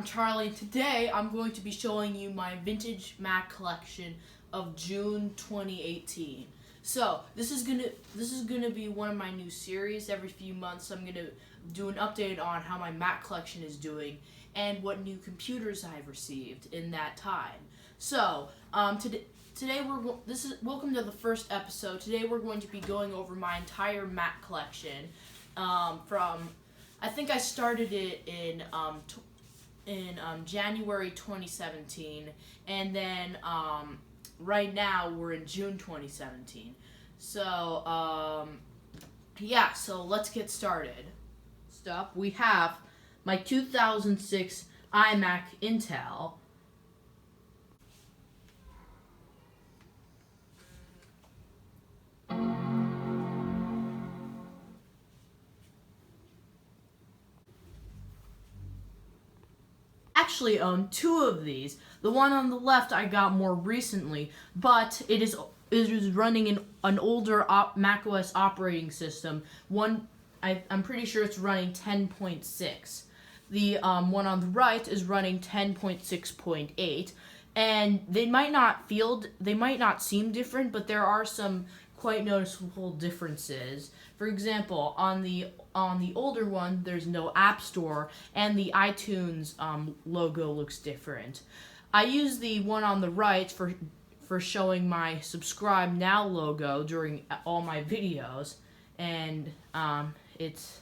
Charlie. Today I'm going to be showing you my vintage Mac collection of June 2018. So this is gonna be one of my new series. Every few months I'm gonna do an update on how my Mac collection is doing and what new computers I've received in that time. So today welcome to the first episode. Today we're going to be going over my entire Mac collection from, I think I started it in January 2017, and then right now we're in June 2017. So yeah, so let's get started. Stuff we have my 2006 iMac Intel. Actually own two of these. The one on the left I got more recently, but it is running an older macOS operating system. I'm pretty sure it's running 10.6. The one on the right is running 10.6.8, and they might not seem different, but there are some quite noticeable differences. For example, on the older one, there's no App Store, and the iTunes logo looks different. I use the one on the right for showing my Subscribe Now logo during all my videos, and it's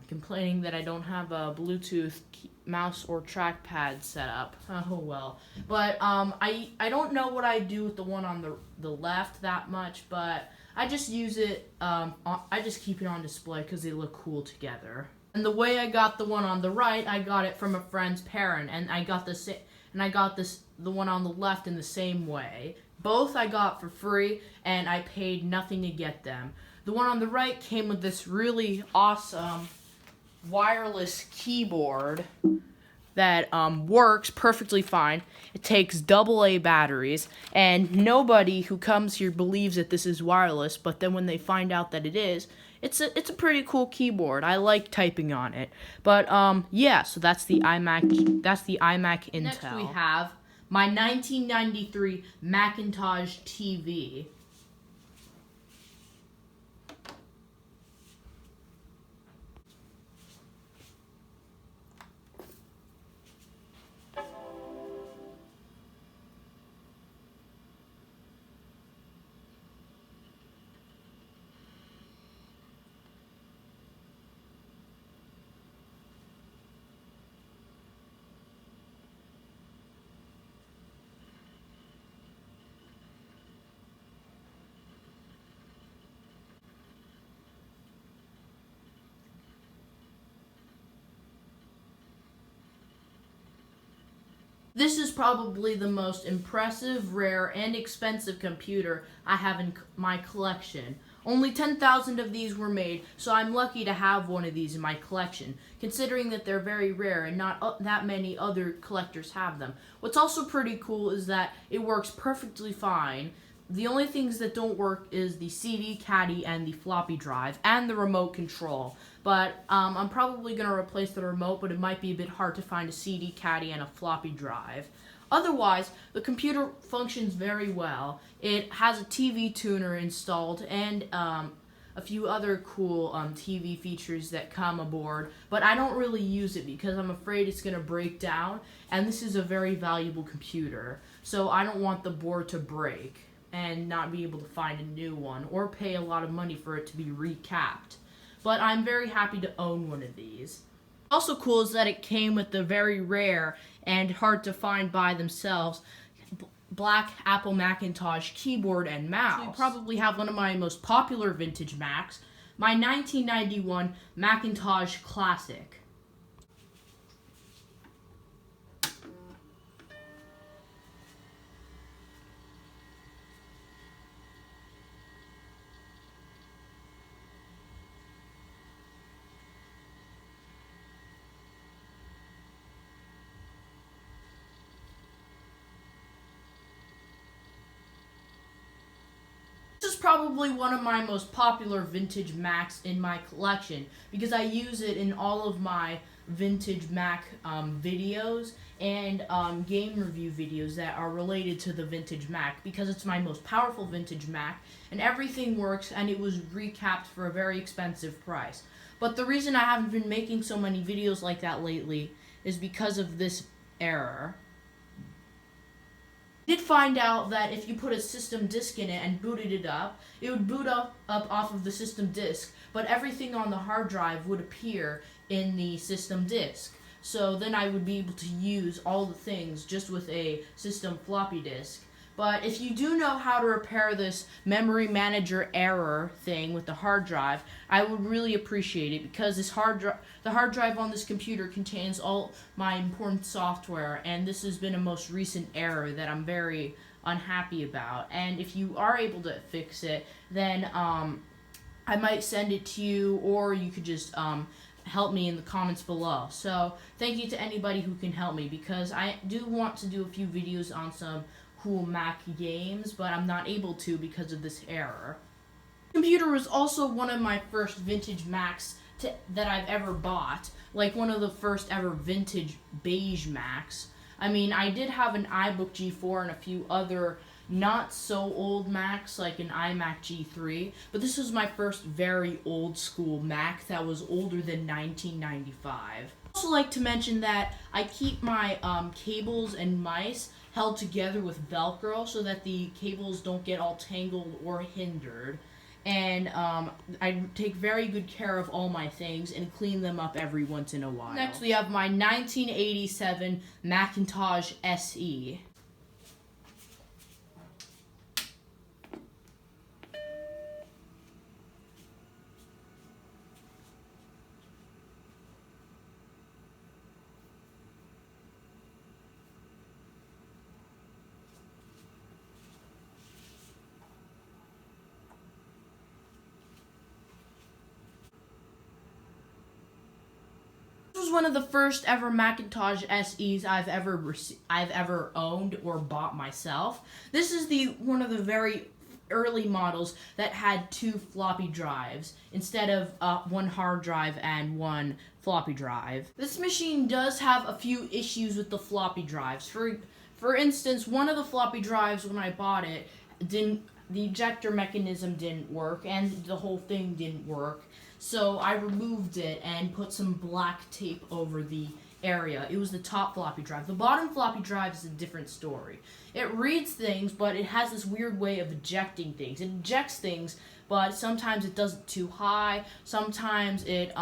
complaining that I don't have a Bluetooth mouse or trackpad set up. Oh well. But I don't know what I do with the one on the left that much, but I just use it. I just keep it on display because they look cool together. And the way I got the one on the right, I got it from a friend's parent, and I got the one on the left in the same way. Both I got for free, and I paid nothing to get them. The one on the right came with this really awesome wireless keyboard that works perfectly fine. It takes AA batteries, and nobody who comes here believes that this is wireless, but then when they find out that it is, it's a pretty cool keyboard. I like typing on it. But yeah, so that's the iMac Intel. Next we have my 1993 Macintosh TV. This is probably the most impressive, rare, and expensive computer I have in my collection. Only 10,000 of these were made, so I'm lucky to have one of these in my collection, considering that they're very rare and not that many other collectors have them. What's also pretty cool is that it works perfectly fine. The only things that don't work is the CD caddy and the floppy drive and the remote control. But I'm probably going to replace the remote, but it might be a bit hard to find a CD caddy and a floppy drive. Otherwise, the computer functions very well. It has a TV tuner installed and a few other cool TV features that come aboard, but I don't really use it because I'm afraid it's going to break down, and this is a very valuable computer, so I don't want the board to break and not be able to find a new one or pay a lot of money for it to be recapped. But I'm very happy to own one of these. Also cool is that it came with the very rare and hard to find by themselves black Apple Macintosh keyboard and mouse. You probably have one of my most popular vintage Macs, my 1991 Macintosh Classic. This is probably one of my most popular vintage Macs in my collection because I use it in all of my vintage Mac videos and game review videos that are related to the vintage Mac because it's my most powerful vintage Mac and everything works and it was recapped for a very expensive price. But the reason I haven't been making so many videos like that lately is because of this error. I did find out that if you put a system disk in it and booted it up, it would boot up off of the system disk, but everything on the hard drive would appear in the system disk. So then I would be able to use all the things just with a system floppy disk. But if you do know how to repair this memory manager error thing with the hard drive, I would really appreciate it because the hard drive on this computer contains all my important software, and this has been a most recent error that I'm very unhappy about. And if you are able to fix it, then I might send it to you, or you could just help me in the comments below. So thank you to anybody who can help me because I do want to do a few videos on some cool Mac games, but I'm not able to because of this error. The computer was also one of my first vintage Macs that I've ever bought, like one of the first ever vintage beige Macs. I mean, I did have an iBook G4 and a few other not so old Macs, like an iMac G3, but this was my first very old school Mac that was older than 1995. I'd also like to mention that I keep my cables and mice held together with Velcro so that the cables don't get all tangled or hindered. And I take very good care of all my things and clean them up every once in a while. Next we have my 1987 Macintosh SE. This was one of the first ever Macintosh SEs I've ever owned or bought myself. This is one of the very early models that had 2 floppy drives instead of 1 hard drive and 1 floppy drive. This machine does have a few issues with the floppy drives. For instance, one of the floppy drives when I bought it the ejector mechanism didn't work and the whole thing didn't work. So I removed it and put some black tape over the area. It was the top floppy drive. The bottom floppy drive is a different story. It reads things, but it has this weird way of ejecting things. It ejects things, but sometimes it does it too high. Sometimes it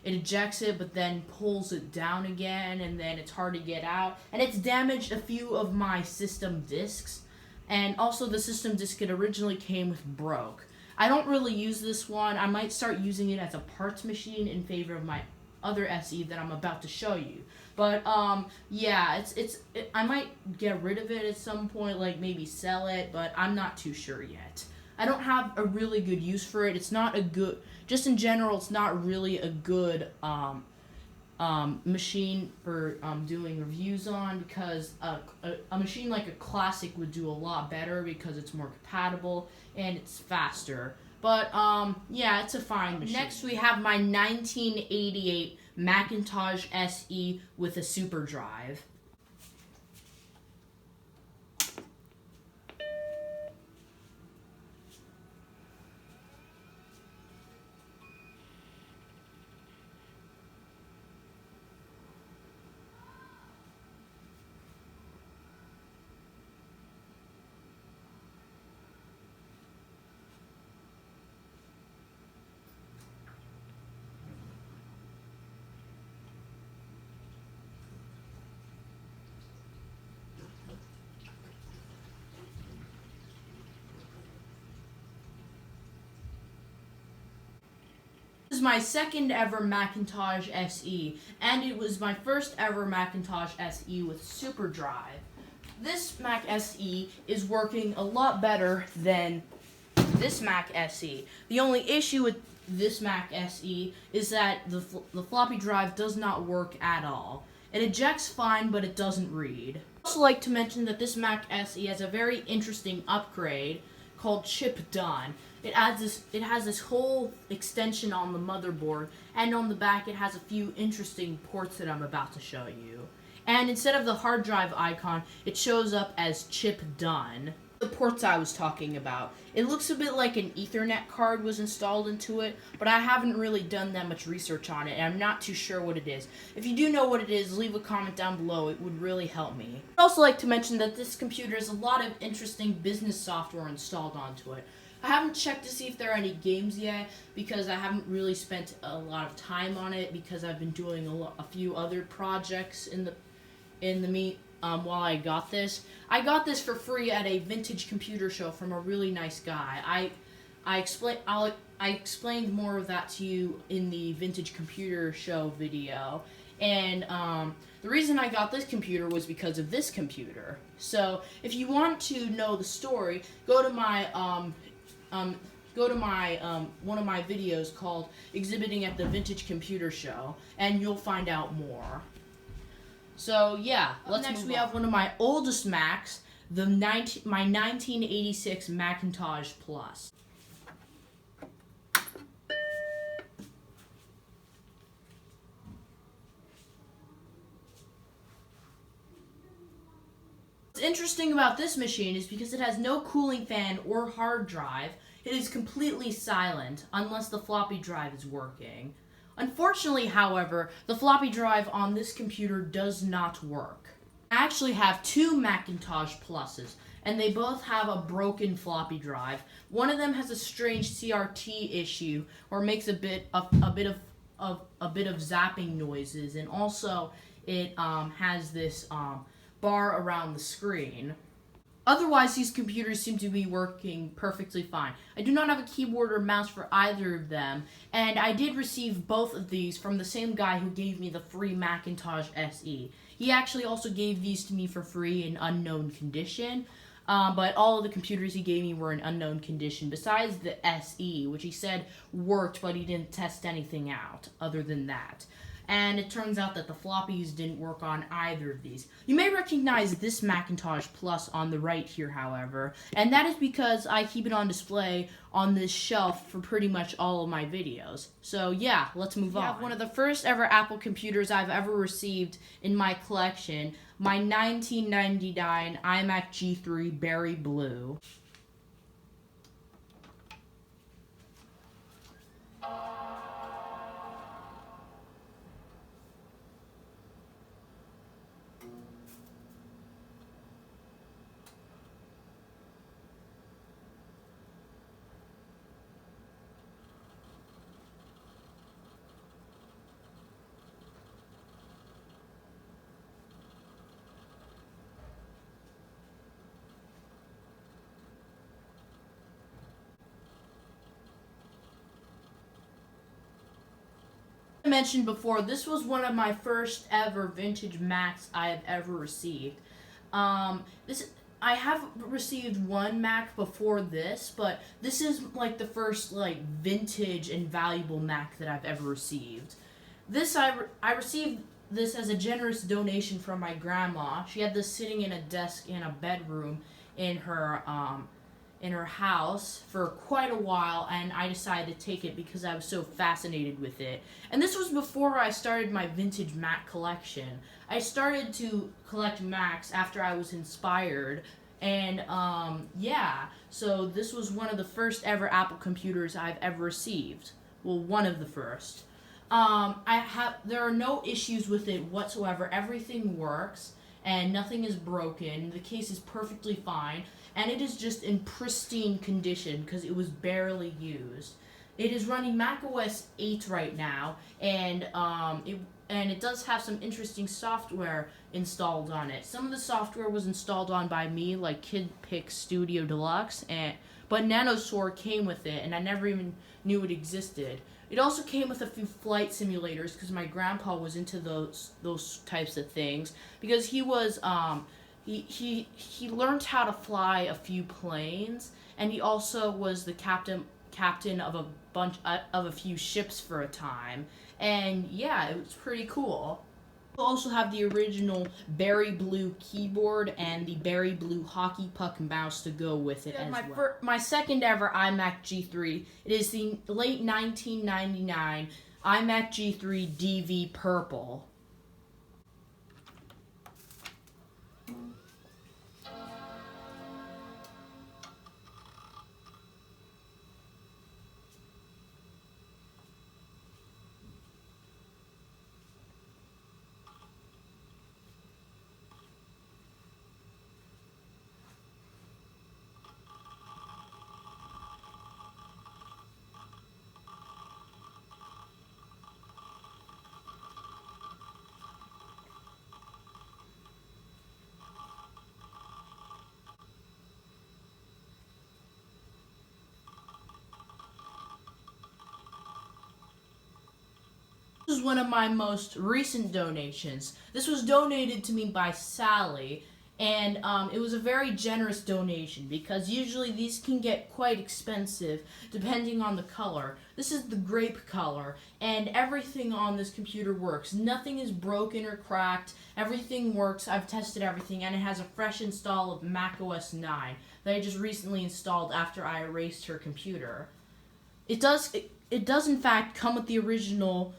ejects it, but then pulls it down again, and then it's hard to get out. And it's damaged a few of my system disks. And also the system disk it originally came with broke. I don't really use this one. I might start using it as a parts machine in favor of my other SE that I'm about to show you. But yeah, I might get rid of it at some point, like maybe sell it, but I'm not too sure yet. I don't have a really good use for it. It's not a good, just in general, it's not really a good machine for doing reviews on, because a machine like a Classic would do a lot better because it's more compatible and it's faster. But yeah, it's a fine machine. Next we have my 1988 Macintosh SE with a SuperDrive. This is my second ever Macintosh SE, and it was my first ever Macintosh SE with SuperDrive. This Mac SE is working a lot better than this Mac SE. The only issue with this Mac SE is that the floppy drive does not work at all. It ejects fine, but it doesn't read. I'd also like to mention that this Mac SE has a very interesting upgrade called Chip Done. It has this whole extension on the motherboard, and on the back it has a few interesting ports that I'm about to show you. And instead of the hard drive icon, it shows up as Chip Done. The ports I was talking about. It looks a bit like an Ethernet card was installed into it, but I haven't really done that much research on it, and I'm not too sure what it is. If you do know what it is, leave a comment down below. It would really help me. I'd also like to mention that this computer has a lot of interesting business software installed onto it. I haven't checked to see if there are any games yet, because I haven't really spent a lot of time on it, because I've been doing a few other projects while I got this. I got this for free at a vintage computer show from a really nice guy. I explained more of that to you in the vintage computer show video, and the reason I got this computer was because of this computer. So if you want to know the story, go to my one of my videos called Exhibiting at the Vintage Computer Show, and you'll find out more. So yeah, next we have one of my oldest Macs, my 1986 Macintosh Plus. What's interesting about this machine is because it has no cooling fan or hard drive. It is completely silent unless the floppy drive is working. Unfortunately, however, the floppy drive on this computer does not work. I actually have two Macintosh Pluses, and they both have a broken floppy drive. One of them has a strange CRT issue, or makes a bit of zapping noises, and also it has this bar around the screen. Otherwise, these computers seem to be working perfectly fine. I do not have a keyboard or mouse for either of them, and I did receive both of these from the same guy who gave me the free Macintosh SE. He actually also gave these to me for free in unknown condition, but all of the computers he gave me were in unknown condition, besides the SE, which he said worked, but he didn't test anything out other than that. And it turns out that the floppies didn't work on either of these. You may recognize this Macintosh Plus on the right here, however, and that is because I keep it on display on this shelf for pretty much all of my videos. So yeah, let's move on. I have one of the first ever Apple computers I've ever received in my collection, my 1999 iMac G3 Berry Blue. I mentioned before, this was one of my first ever vintage Macs I have ever received. I have received one Mac before this, but this is like the first like vintage and valuable Mac that I've ever received. I received this as a generous donation from my grandma. She had this sitting in a desk in a bedroom in her house for quite a while, and I decided to take it because I was so fascinated with it. And this was before I started my vintage Mac collection. I started to collect Macs after I was inspired, and yeah, so this was one of the first ever Apple computers I've ever received. Well, one of the first. There are no issues with it whatsoever. Everything works, and nothing is broken. The case is perfectly fine, and it is just in pristine condition because it was barely used. It is running macOS 8 right now, and it does have some interesting software installed on it. Some of the software was installed on by me, like KidPix Studio Deluxe, but Nanosword came with it, and I never even knew it existed. It also came with a few flight simulators because my grandpa was into those types of things, because he was he learned how to fly a few planes, and he also was the captain of a few ships for a time. And yeah, it was pretty cool. We also have the original berry blue keyboard and the berry blue hockey puck mouse to go with it as well. My second ever iMac G3. It is the late 1999 iMac G3 DV Purple. This is one of my most recent donations. This was donated to me by Sally, and it was a very generous donation because usually these can get quite expensive depending on the color. This is the grape color, and everything on this computer works. Nothing is broken or cracked. Everything works. I've tested everything, and it has a fresh install of macOS 9 that I just recently installed after I erased her computer. It does in fact come with the original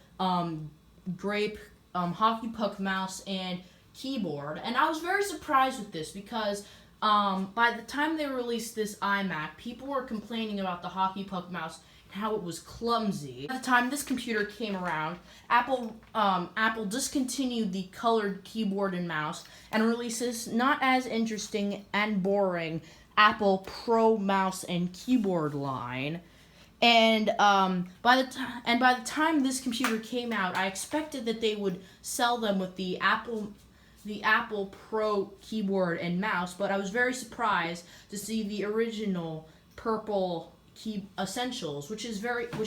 grape hockey puck mouse and keyboard, and I was very surprised with this because by the time they released this iMac, people were complaining about the hockey puck mouse and how it was clumsy. By the time this computer came around, Apple discontinued the colored keyboard and mouse and released this not as interesting and boring Apple Pro mouse and keyboard line. And by the time this computer came out, I expected that they would sell them with the Apple Pro keyboard and mouse, but I was very surprised to see the original purple key essentials, which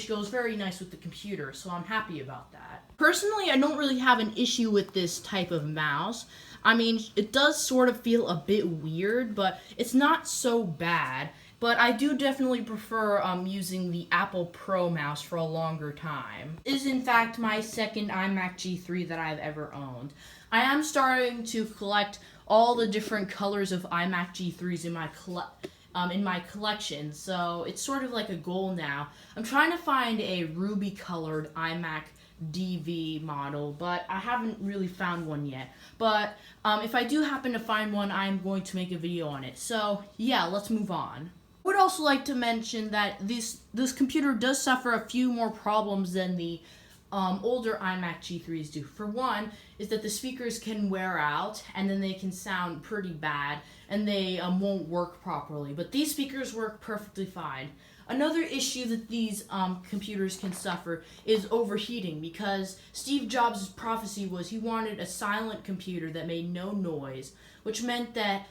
goes very nice with the computer. So I'm happy about that. Personally, I don't really have an issue with this type of mouse. I mean, it does sort of feel a bit weird, but it's not so bad. But I do definitely prefer using the Apple Pro mouse for a longer time. It is in fact my second iMac G3 that I've ever owned. I am starting to collect all the different colors of iMac G3s in my collection, so it's sort of like a goal now. I'm trying to find a ruby colored iMac DV model, but I haven't really found one yet. But if I do happen to find one, I'm going to make a video on it. So yeah, let's move on. I would also like to mention that this computer does suffer a few more problems than the older iMac G3s do. For one, is that the speakers can wear out, and then they can sound pretty bad, and they won't work properly. But these speakers work perfectly fine. Another issue that these computers can suffer is overheating, because Steve Jobs' prophecy was he wanted a silent computer that made no noise, which meant that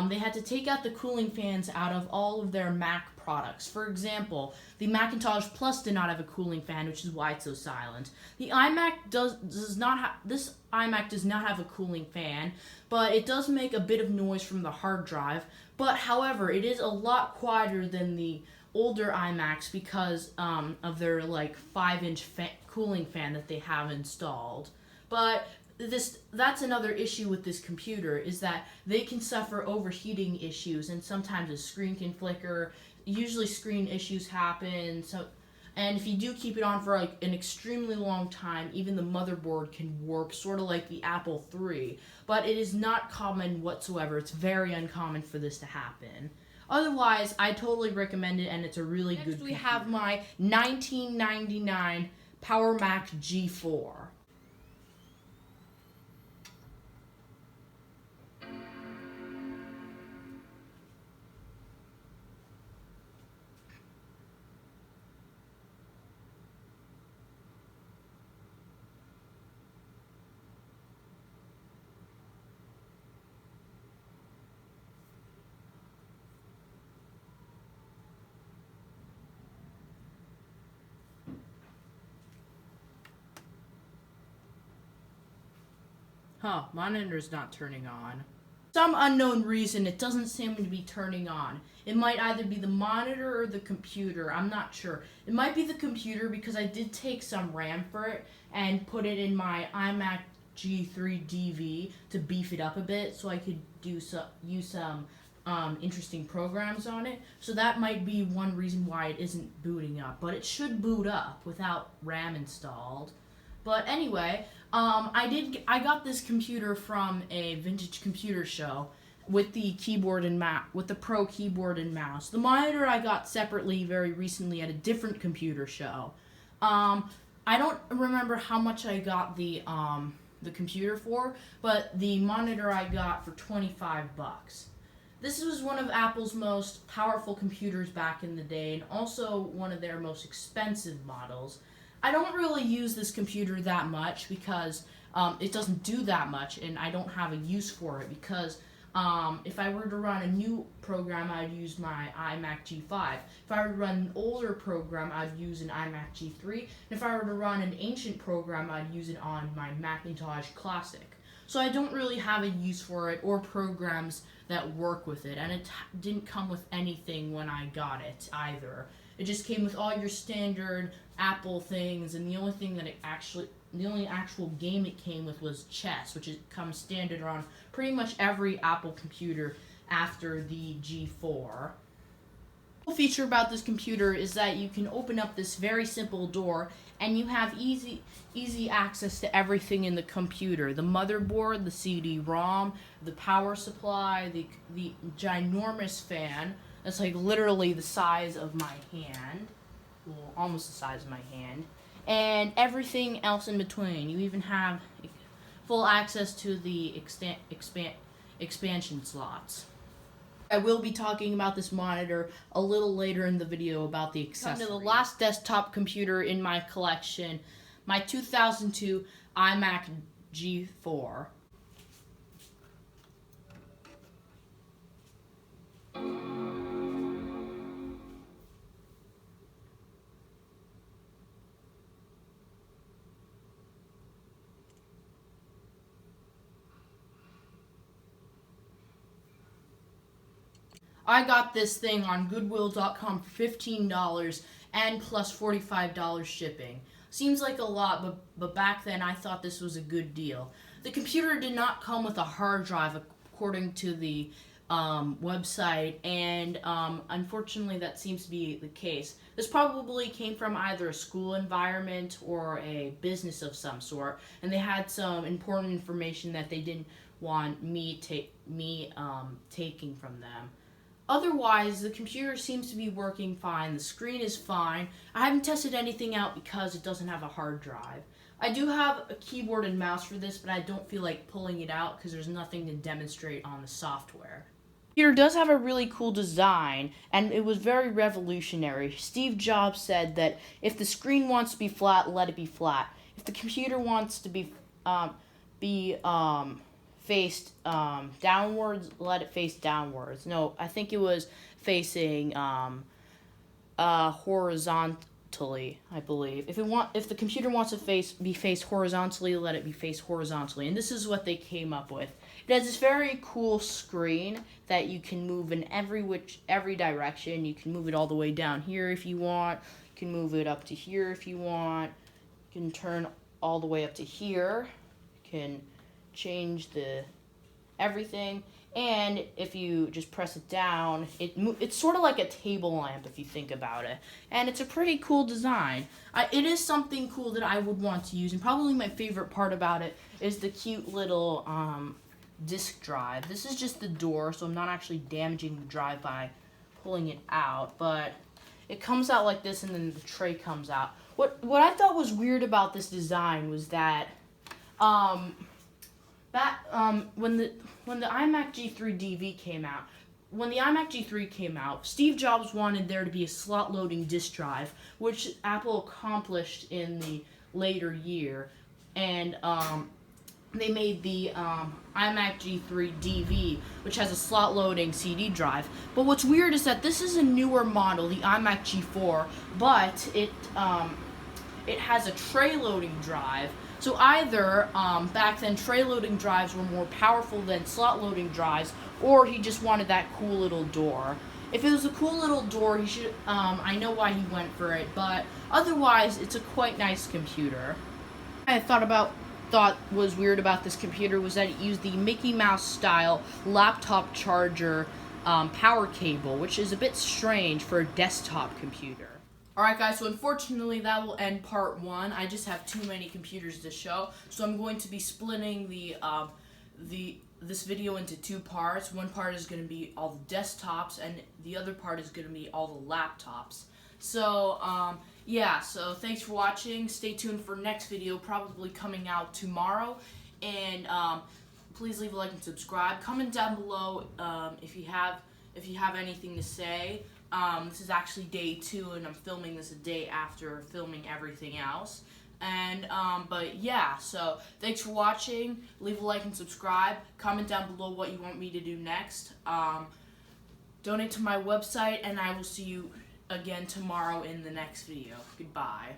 they had to take out the cooling fans out of all of their Mac products. For example, the Macintosh Plus did not have a cooling fan, which is why it's so silent. The iMac this iMac does not have a cooling fan, but it does make a bit of noise from the hard drive. But however, it is a lot quieter than the older iMacs because of their 5-inch cooling fan that they have installed. But that's another issue with this computer, is that they can suffer overheating issues, and sometimes the screen can flicker. Usually screen issues happen, and if you do keep it on for an extremely long time, even the motherboard can warp, sort of like the Apple III. But it is not common whatsoever. It's very uncommon for this to happen. Otherwise, I totally recommend it, and it's a really good computer. Next, we have my 1999 Power Mac G4. Monitor's not turning on. For some unknown reason, it doesn't seem to be turning on. It might either be the monitor or the computer. I'm not sure. It might be the computer because I did take some RAM for it and put it in my iMac G3 DV to beef it up a bit so I could use some interesting programs on it. So that might be one reason why it isn't booting up, but it should boot up without RAM installed. But anyway, I got this computer from a vintage computer show with the keyboard and with the Pro keyboard and mouse. The monitor I got separately very recently at a different computer show. I don't remember how much I got the computer for, but the monitor I got for $25. This was one of Apple's most powerful computers back in the day, and also one of their most expensive models. I don't really use this computer that much because it doesn't do that much, and I don't have a use for it because if I were to run a new program, I'd use my iMac G5. If I were to run an older program, I'd use an iMac G3. And if I were to run an ancient program, I'd use it on my Macintosh Classic. So I don't really have a use for it or programs that work with it. And it didn't come with anything when I got it either. It just came with all your standard Apple things, and the only actual game it came with was chess, which comes standard on pretty much every Apple computer after the G4. The cool feature about this computer is that you can open up this very simple door and you have easy access to everything in the computer. The motherboard, the CD-ROM, the power supply, the ginormous fan that's like literally the size of my hand. Well, almost the size of my hand. And everything else in between. You even have full access to the expansion slots. I will be talking about this monitor a little later in the video about the accessories. The last desktop computer in my collection, my 2002 iMac G4. I got this thing on Goodwill.com for $15 and plus $45 shipping. Seems like a lot, but back then I thought this was a good deal. The computer did not come with a hard drive according to the website, and unfortunately that seems to be the case. This probably came from either a school environment or a business of some sort, and they had some important information that they didn't want me taking from them. Otherwise, the computer seems to be working fine. The screen is fine. I haven't tested anything out because it doesn't have a hard drive. I do have a keyboard and mouse for this, but I don't feel like pulling it out because there's nothing to demonstrate on the software. The computer does have a really cool design, and it was very revolutionary. Steve Jobs said that if the screen wants to be flat, let it be flat. If the computer wants to be faced downwards, let it face downwards. No, I think it was facing horizontally, I believe. If the computer wants to be faced horizontally, let it be faced horizontally. And this is what they came up with. It has this very cool screen that you can move in every direction. You can move it all the way down here if you want. You can move it up to here if you want. You can turn all the way up to here. You can change everything, and if you just press it down, it's sort of like a table lamp if you think about it, and it's a pretty cool design. It is something cool that I would want to use, and probably my favorite part about it is the cute little disk drive. This is just the door, so I'm not actually damaging the drive by pulling it out, but it comes out like this, and then the tray comes out. What I thought was weird about this design was that when the iMac G3 DV came out, when the iMac G3 came out, Steve Jobs wanted there to be a slot loading disk drive, which Apple accomplished in the later year, and they made the iMac G3 DV, which has a slot loading CD drive. But what's weird is that this is a newer model, the iMac G4, but it has a tray loading drive. So either, back then, tray loading drives were more powerful than slot loading drives, or he just wanted that cool little door. If it was a cool little door, he should, I know why he went for it, but otherwise, it's a quite nice computer. I thought about thought was weird about this computer was that it used the Mickey Mouse style laptop charger power cable, which is a bit strange for a desktop computer. Alright guys, so unfortunately that will end part 1. I just have too many computers to show, so I'm going to be splitting this video into 2 parts. One part is going to be all the desktops, and the other part is going to be all the laptops. So, yeah, so thanks for watching. Stay tuned for next video, probably coming out tomorrow. And please leave a like and subscribe. Comment down below if you have anything to say. This is actually day 2, and I'm filming this a day after filming everything else. And, but yeah, so thanks for watching. Leave a like and subscribe. Comment down below what you want me to do next. Donate to my website, and I will see you again tomorrow in the next video. Goodbye.